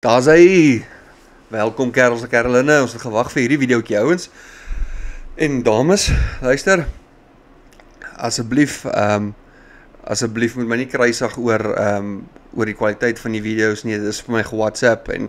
Daar's hy. Welkom kerels en kerlinne. Ons het gewag vir hierdie videoetjie ouens. En dames, luister. Asseblief moet my nie kruisig oor die kwaliteit van die video's nie. Dit is vir my ge-WhatsApp en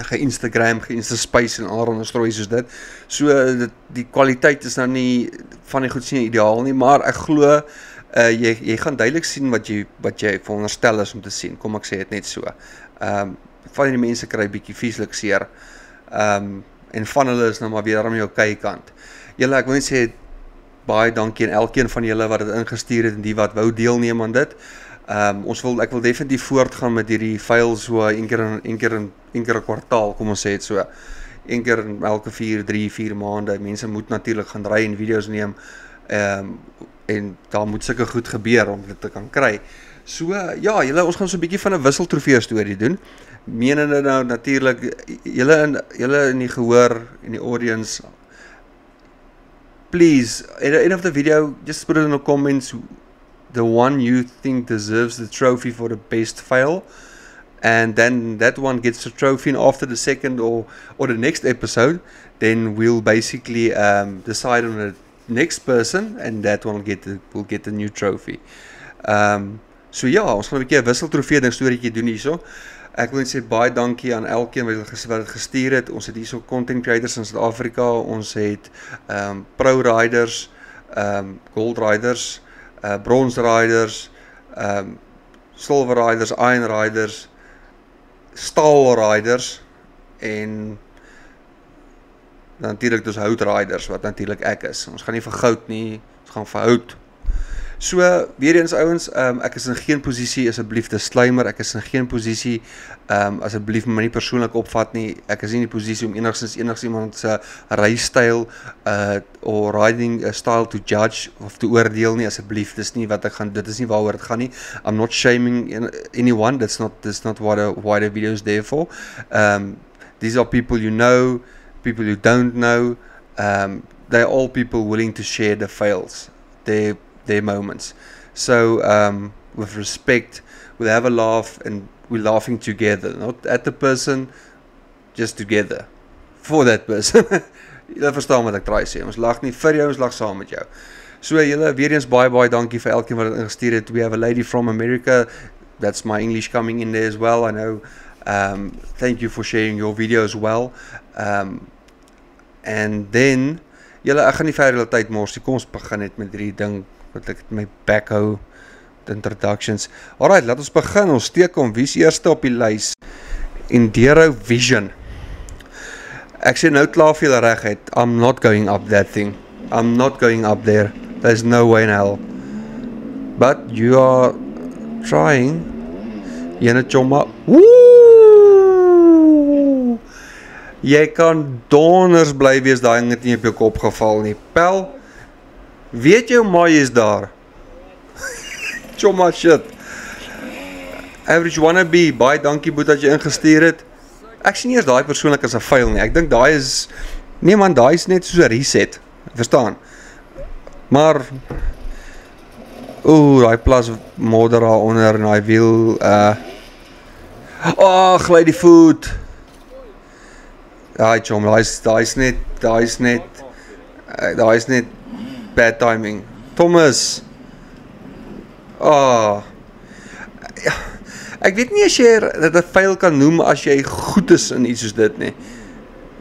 ge-Instagram, ge-Instaspace en allerlei strooies soos dit. So die kwaliteit is nou nie van die goed sien ideaal nie, maar ek glo jy gaan duidelik sien wat jy veronderstel is om te sien. Kom ek sê dit net so. Van die mense kry bietjie vieslik seer. En van hulle is nou maar weer aan jou kykant. Julle, ek wil net sê baie dankie aan elkeen van julle wat dit ingestuur het en die wat wou deelneem aan dit. Ek wil definitief voortgaan met hierdie file so een keer 'n kwartaal, kom ons sê dit so. Een keer in elke 3-4 maande. Mense moet natuurlik gaan ry en video's neem. En daar moet sulke goed gebeur om dit te kan kry. So ja, julle, ons gaan so 'n bietjie van 'n wisseltrofee storie doen. Menende nou natuurlik julle in die gehoor en die audience, please, at the end of the video, just put it in the comments the one you think deserves the trophy for the best fail, and then that one gets the trophy, and after the second or the next episode, then we'll basically decide on the next person, and that one will get the new trophy. So ja, ons gaan 'n bietjie 'n wisseltrofee ding storieetjie doen hierso. Ek wil net sê baie dankie aan elkeen wat dit gestuur het. Ons het hierso content creators in Suid-Afrika, ons het pro riders, gold riders, bronze riders, silver riders, iron riders, staal riders en natuurlik dus hout riders wat natuurlik ek is. Ons gaan nie vir goud nie, ons gaan vir hout. So, weer eens ouens, ek is in geen posisie, asseblief disclaimer, ek is in geen posisie, asseblief my nie persoonlik opvat nie, ek is nie in die posisie om enigstens iemand se rystyl or riding style to judge of te oordeel nie, asseblief, dit is nie waaroor dit gaan nie. I'm not shaming anyone, that's not why the video is there for. These are people you know, people you don't know, they're all people willing to share the fails, their moments. So with respect, we'll have a laugh and we're laughing together, not at the person, just together for that person. Julle verstaan wat ek probeer sê. Ons lag nie vir jou, ons lag saam met jou. So julle, weer eens baie dankie vir elkeen wat dit ingestuur het. We have a lady from America, that's my English coming in there as well, I know. Thank you for sharing your video as well. And then julle, ek gaan nie verder die tyd mors nie. Kom ons begin net met hierdie ding wat ek my back hou, the introductions. Alright, laat ons begin. Ons steek om, wie is eerste op die lys? Enduro Vision. Ek sê nou klaar vir julle regheid, I'm not going up that thing. I'm not going up there. There's no way in hell. But you are trying. Jene chomma. Woe! Jy kan donders bly wees, daai ding het nie op jou kop geval nie. Pel, weet jou maar jy is daar. Chomma shit. Average wannabe, baie dankie boet dat jy ingestuur het. Ek sien eers daai persoonlik as 'n fail nie. Ek dink daai is, nee man, daai is net soos 'n reset. Verstaan? Maar, daai plas modder daar onder en daai wiel, glij die voet. Ja, chom, daai is net bad timing. Thomas. Ek weet nie as jy dit 'n fail kan noem as jy goed is in iets soos dit nie.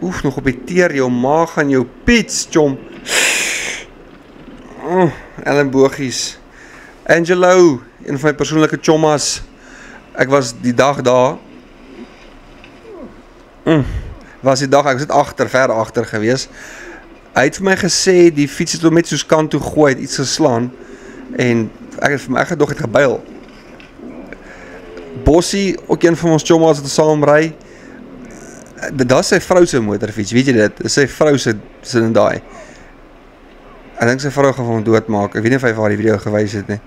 Oef, nog op die teer, jou maag gaan jou pits, chom. Ellen Bogies. Angelo, een van my persoonlike chommas. Ek was die dag daar. Ek was ver agter gewees. Hy het vir my gesê, die fiets het hom net soos kant toe gooi, het iets geslaan, en ek het nog het gebuil. Bossie, ook een van ons chommas het saam ry, dat is sy vrou se motorfiets, weet jy dit? Dis sy vrou se in daai. Ek dink sy vrou gaan hom doodmaak, ek weet nie of hy vir haar die video gewys het nie.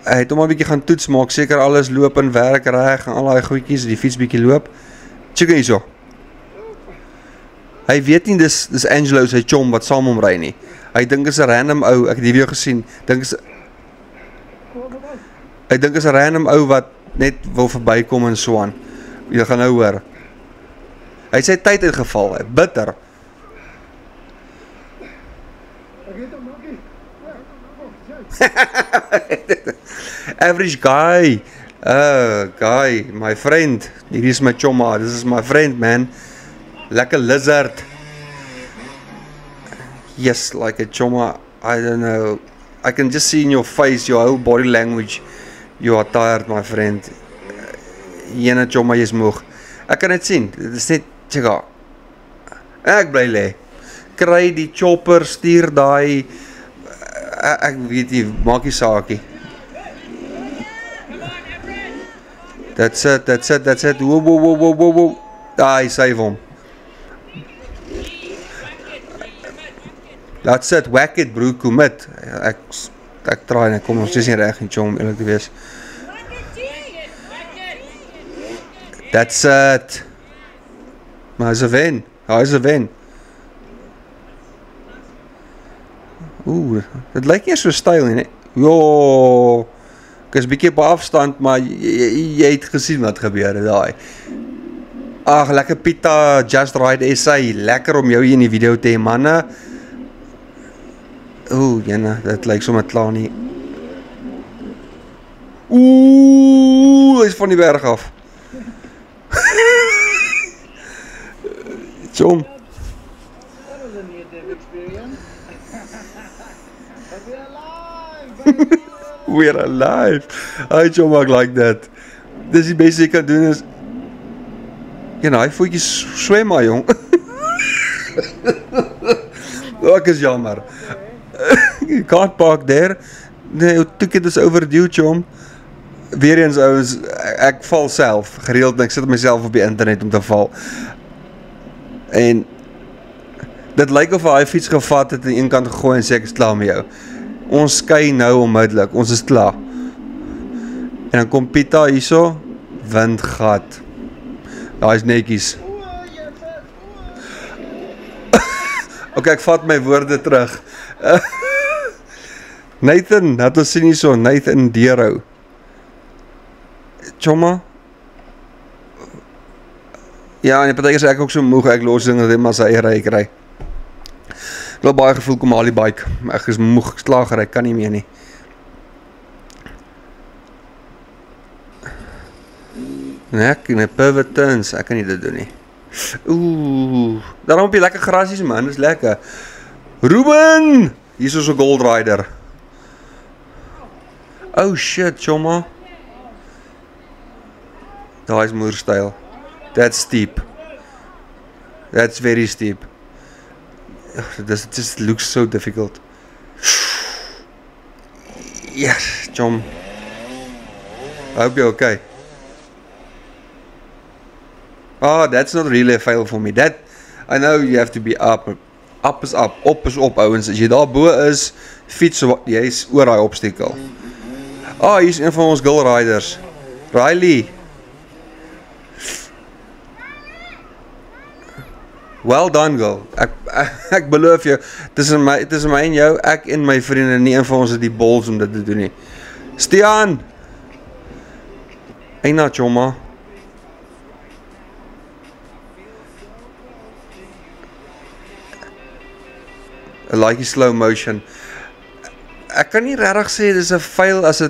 Hy het hom al 'n bietjie gaan toets maak, seker alles loop en werk reg, en al daai goedjies, die fiets bietjie loop. Check hierso. Hy weet nie, dis Angelo sy chom wat saam hom ry nie. Hy dink is 'n random ou, ek het die video gesien, hy dink is 'n random ou wat net wil verbykom en so aan. Jy gaan nou hoor. Hy het sy tyd ingeval, bitter. Average guy. Guy, my friend. Hier is my chomma. This is my friend, man. Lekker lizard. Yes, like a chomma. I don't know. I can just see in your face, your whole body language. You are tired, my friend. Jene chomma, jy is moeg. Ek kan dit sien. Dit is net, tjega. Ek bly lê. Kry die chopper, stuur daai. Ek weet nie, maak nie saakie. That's it. Whoa. Hy save hom. That's it, whack it bro, commit. Ek try en ek kom ons is nie reg nie, chom, eerlik te wees. That's it. Maar hy is 'n wen. Dit lyk nie so styl nie. Jo. Ek is bietjie op afstand, maar jy het gesien wat gebeur het daai. Ag, lekker Pita, Just Ride SA, lekker om jou hier in die video te hê, manne. Jene, dit lyk sommer klaar nie. Hy is van die berg af. Chom. We're alive. Hy chom, ek like that. Dis die beste jy kan doen is, hy voetjies swem maar, jong. Ek is jammer. You can't park there. Nee, jou ticket is overdue, chom. Weer eens, ouens, ek val self, gereeld, en ek sit myself op die internet om te val. En, dit lyk of hy fiets gevat het en een kant gegooi en sê ek is klaar met jou. Ons skei nou onmiddellik, ons is klaar. En dan kom Pita hierso, windgat. Daar is netjies. Ok, ek vat my woorde terug. Nathan, dat ons sien hierso, Nathan Deerhou. Chomma? Ja, en die partyke is ek ook so moeg, ek los dinge net maar sy ry kry. Ek wil baie gevoel kom al die bike. Ek is moeg, slager, ek kan nie meer nie. Nek en die pivotons, ek kan nie dit doen nie. Daarom op die lekker grasies man, dis lekker. Ruben! Hier is so 'n Gold Rider. Oh shit, chomma. Daar is moerstyl. That's steep. That's very steep. This just looks so difficult. Yes, chom. I hope you're okay. Oh, that's not really a fail for me. That, I know you have to be up. Up is up, op is op, ouwens. As jy daar bo is, fiets, jy is oor die obstacle. Oh, hier is een van ons Girl Riders. Riley. Well done, girl. Ek beloof jou, tussen my en jou, ek en my vriende, nie een van ons het die balls om dit te doen nie. Stiaan! Eina, chomma. I like die slow motion. Ek kan nie regtig sê dis 'n fail as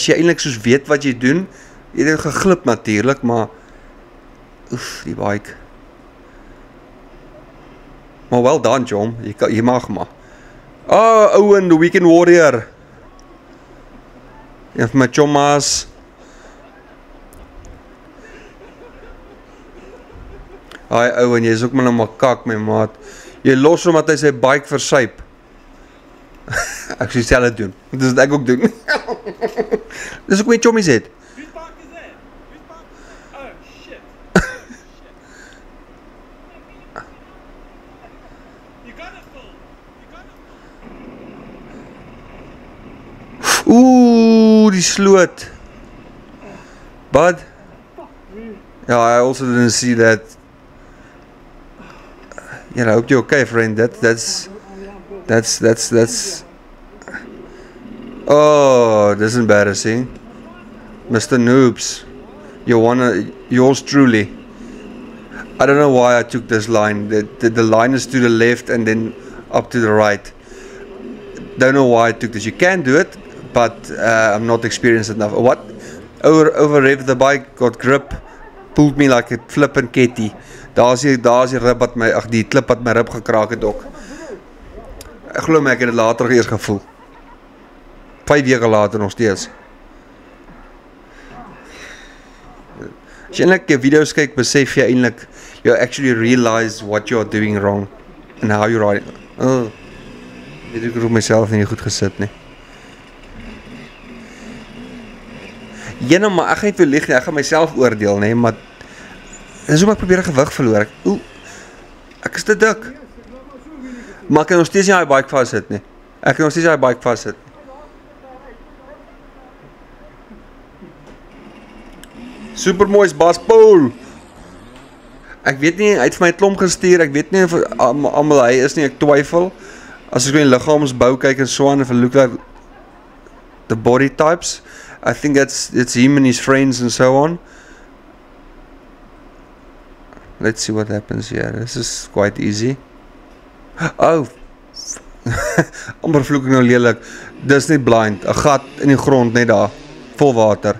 jy eintlik soos weet wat jy doen. Jy het geglip natuurlik, maar oef, die bike. Maar well done, Jom. Jy mag maar. Oh, Owen, the Weekend Warrior. Een van my chommas. Hi Owen, jy is ook maar nou kak, my maat. Jy los hom dat hy sy bike versuip. Ek sê self doen. Dis wat ek ook doen. Dis ook my chommies het. Whose bike is that? Whose bike? Oh shit. You got it full. Ooh, die sloot. Bud? Yeah, I also didn't see that. Yeah, I hope you're okay, friend. That's. Oh, that's embarrassing. Mr. Noobs. Yours truly. I don't know why I took this line. The line is to the left and then up to the right. Don't know why I took this. You can do it, but I'm not experienced enough. What? Over rev the bike, got grip, pulled me like a flippin' ketty. Daar's die rib wat my, ag die klip wat my rib gekraak het ook. Ek glo my ek het dit later eers gevoel. 5 weke later nog steeds. As jy eintlik video's kyk, besef jy eintlik you actually realize what you are doing wrong and how you're riding. Oh. Ek het ook myself nie goed gesit nie. Ja, maar ek gaan nie vir lieg nie, ek gaan myself oordeel nie, maar dis hoe ek probeer gewig verloor. Ek is te dik. Maar ek kan nog steeds nie die bike vastsit nie. Ek kan nog steeds die bike vastsit. Supermoois Bas Paul. Ek weet nie, hy het vir my 'n klomp gestuur, ek weet nie of almal hy is nie, ek twyfel. As ek in liggaamsbou kyk en so aan, if I look like the body types, I think it's him and his friends and so on. Let's see what happens here. This is quite easy. Oh, amper vloek ek nou lelik. Dis nie blind, 'n gat in die grond net daar, vol water.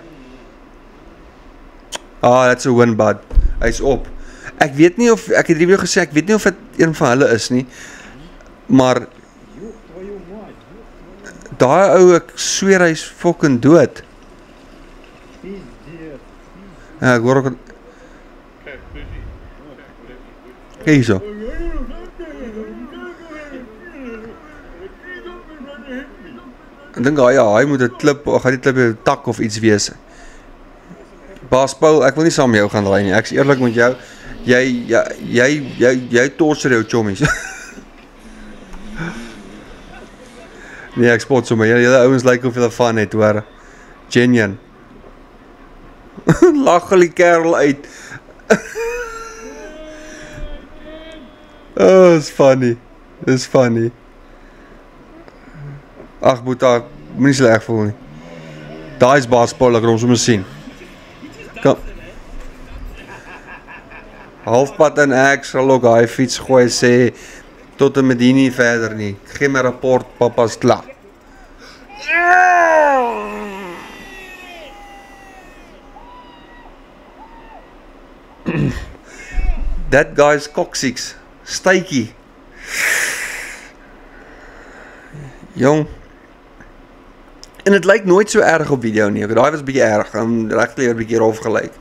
Ah, that's a win, bud. Hy's op. Ek weet nie of, ek het die video gesê, ek weet nie of dit een van hulle is nie, maar daai ou, ek sweer hy's fucking dood. Ja, ek hoor ook kyk hierso. Ek dink hy moet 'n klip, of gaan die klip 'n tak of iets wees. Bas Paul, ek wil nie saam met jou gaan ry nie. Ek is eerlik met jou. Jy torture jou chommies. Nee, ek spot sommer. Julle ouens lyk of julle van het, hoor. Genuine. Lach die kerel uit. Oh, it's funny. It's funny. Ag, Boeta, moenie sleg voel nie. Daai is Bas Paul, ek kan hom sommer sien. Kom. Halfpad en ek sal ook hy fiets gooi sê tot en met hier nie verder nie. Gee my rapport, papa's klaar. That guy's coccyx. Stykie. Jong. En het lyk nooit so erg op video nie. Daai was 'n bietjie erg. Regtig 'n bietjie rof gelyk.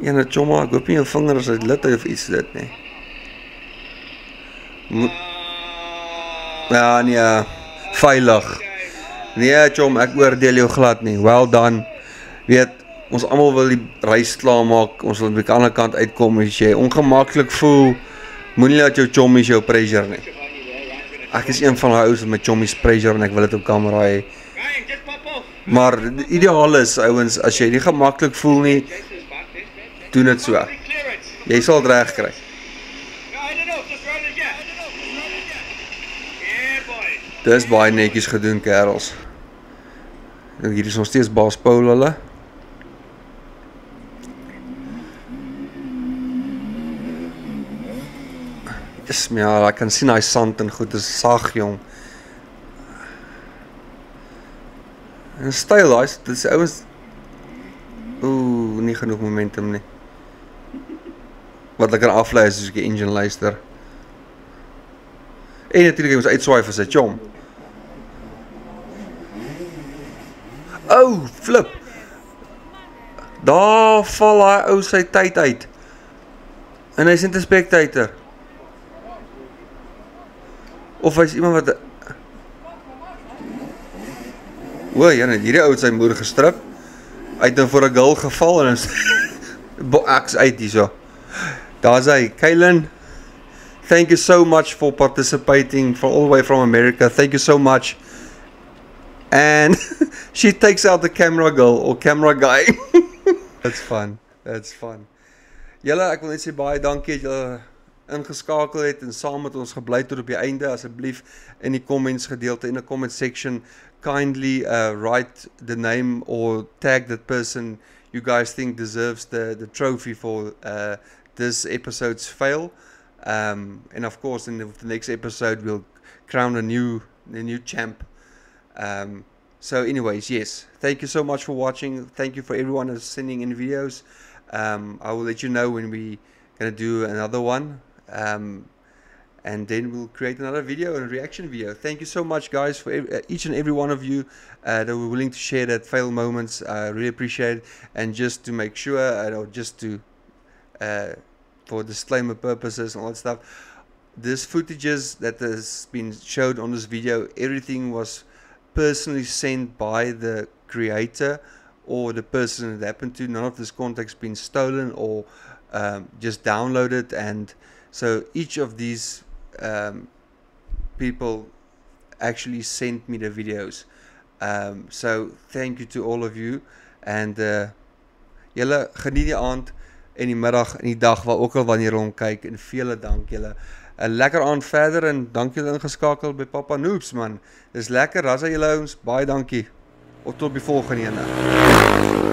Ja, nou chomma, ek hoop nie jou vingers uit lit of iets dit nie. Ja, nee, veilig. Nee, chom, ek oordeel jou glad nie. Well done. Weet, ons almal wil die reis klaar maak. Ons wil op die ander kant uitkom as jy ongemaklik voel. Moenie laat jou chommies jou pressure nie. Ek is een van die ouens met chommies pressure en ek wil dit op kamera hê. Maar die ideaal is, ouens, as jy nie gemaklik voel nie, doen dit so. Jy sal dit reg kry. Dis baie netjies gedoen, kerels. Hier is nog steeds Bas Paul hulle. Ja, ek kan sien hy sand en goed is sag, jong. En styl, dit is ouens. Oeh, nie genoeg momentum nie. Wat ek kan aflei as ek die engine luister. En natuurlik ons uitswaai vir sy chom. Oh, flip. Daar val hy ou sy tyd uit. En hy's net 'n spectator. Of hy's iemand wat... O, ja, hierdie ou het sy moeder gestrip. Hy het nou voor 'n girl geval en is boaks uit hierso. Daar's hy, Kaylin. Thank you so much for participating from all the way from America. Thank you so much. And she takes out the camera girl or camera guy. That's fun. That's fun. Julle, ek wil net sê baie dankie dat julle ingeskakel het en saam met ons gebly tot op die einde. Asseblief in die comments gedeelte, in the comment section, kindly write the name or tag that person you guys think deserves the trophy for this episode's fail. And of course, in the next episode, we'll crown a new champ. So anyways, yes, thank you so much for watching. Thank you for everyone who's sending in videos. I will let you know when we're going to do another one. And then we'll create another video, a reaction video. Thank you so much, guys, for each and every one of you that were willing to share that fail moments. I really appreciate it. And just to make sure, or just to for disclaimer purposes and all that stuff, this footages that has been showed on this video, everything was personally sent by the creator or the person it happened to. None of this contact's been stolen or just downloaded, and so each of these people actually sent me the videos. So thank you to all of you, and julle geniet die aand en die middag en die dag waar ook al wanneer julle kyk, en vele dank julle. 'n Lekker aand verder en dankie julle ingeskakel by Papa Noobs, man. Dis lekker, rasa julle ouens, baie dankie. Tot die volgende ene.